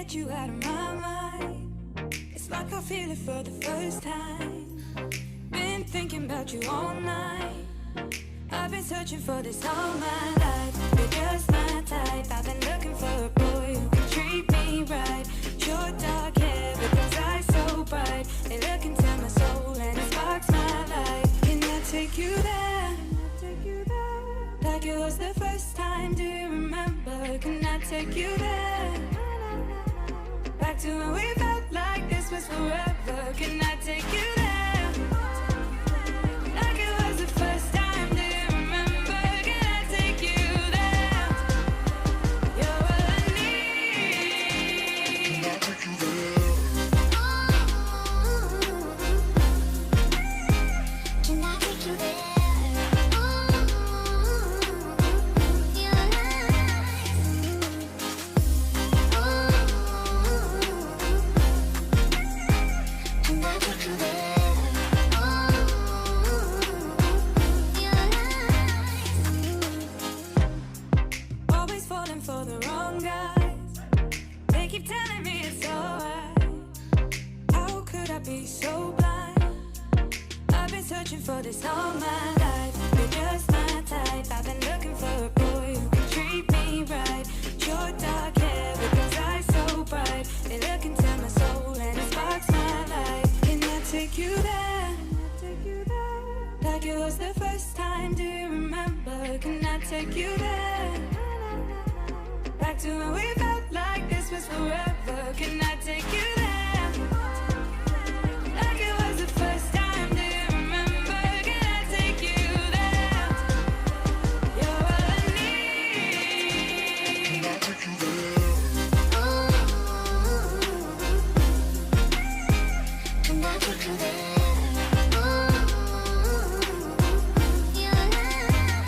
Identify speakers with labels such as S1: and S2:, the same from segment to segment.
S1: get you out of my mind. It's like I feel it for the first time. Been thinking about you all night. I've been searching for this all my life. You're just my type. I've been looking for a boy who can treat me right. Short dark hair with those eyes so bright. They look into my soul and it sparks my life. Can I take you there? Like it was the first time, do you remember? Can I take you there? Back to when we felt like this was forever. Can I take you there? Like it was the first time, do you remember? Can I take you there? You're all I need. Can I take you there? Can I take you there? For the wrong guys, they keep telling me it's alright. How could I be so blind? I've been searching for this all my life. You're just my type. I've been looking for a boy who can treat me right. Short dark hair with those eyes so bright. They look into my soul and it sparks my life. Can I take you there? Like it was the first time, do you remember? Can I take you there? Back to when we felt like this was forever. Can I take you there? Like it was the first time, do you remember? Can I take you there? You're all I need. Can I take you there? Can I take you there? Take you there.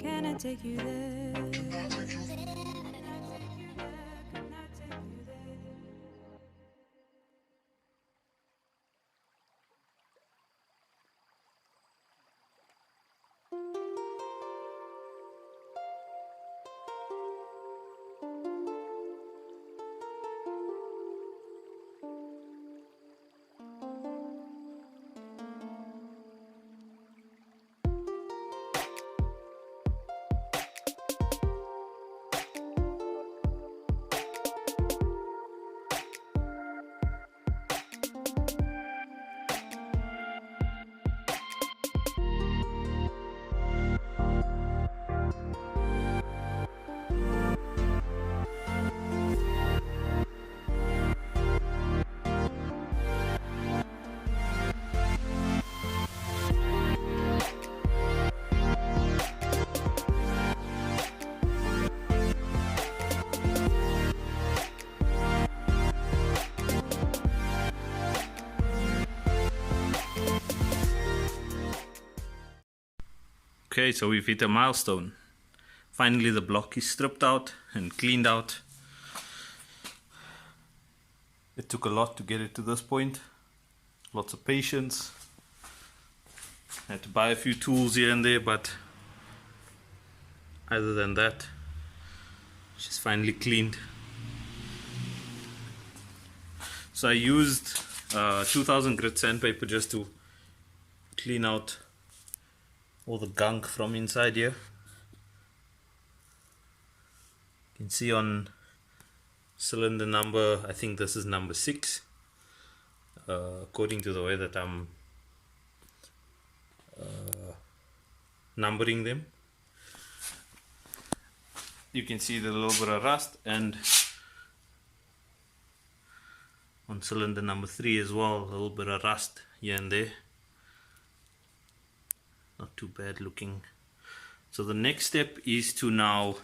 S1: Can I take you there?
S2: Okay, so we've hit a milestone. Finally the block is stripped out and cleaned out. It took a lot to get it to this point. Lots of patience. Had to buy a few tools here and there, but other than that, she's finally cleaned. So I used 2000 grit sandpaper just to clean out all the gunk from inside here. You can see on cylinder number, I think this is number 6, according to the way that I'm numbering them. You can see the little bit of rust, and on cylinder number 3 as well, a little bit of rust here and there. Not too bad looking. So the next step is to now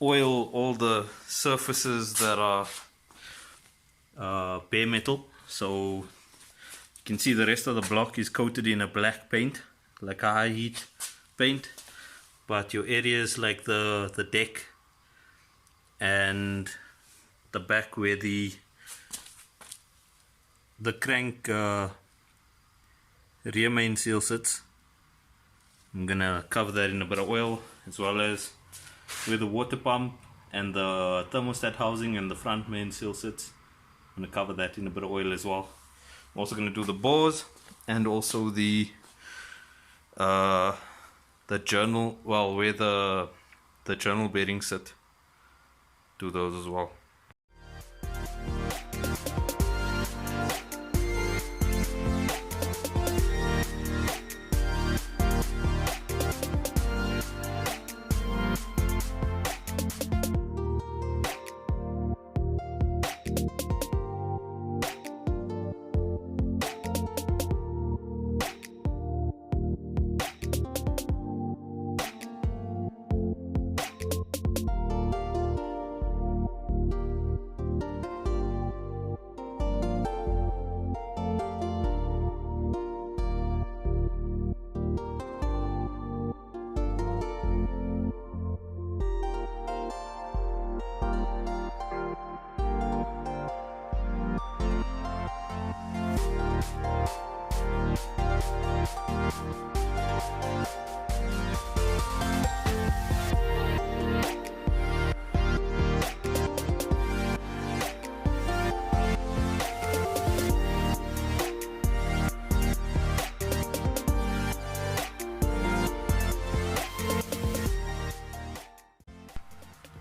S2: oil all the surfaces that are bare metal. So you can see the rest of the block is coated in a black paint, like a high heat paint. but your areas like the deck and the back where the crank rear main seal sits, I'm gonna cover that in a bit of oil, as well as where the water pump and the thermostat housing and the front main seal sits. I'm gonna cover that in a bit of oil as well. I'm also gonna do the bores and also the journal, well, where the journal bearings sit. Do those as well.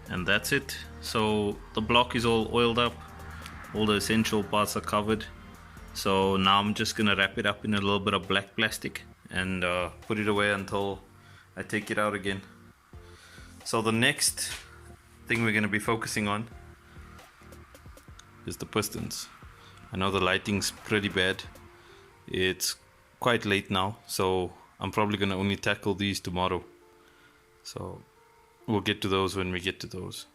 S2: And that's it. So the block is all oiled up, all the essential parts are covered. So now I'm just gonna wrap it up in a little bit of black plastic and put it away until I take it out again. So the next thing we're gonna be focusing on is the pistons. I know the lighting's pretty bad. It's quite late now, so I'm probably gonna only tackle these tomorrow. So we'll get to those when we get to those.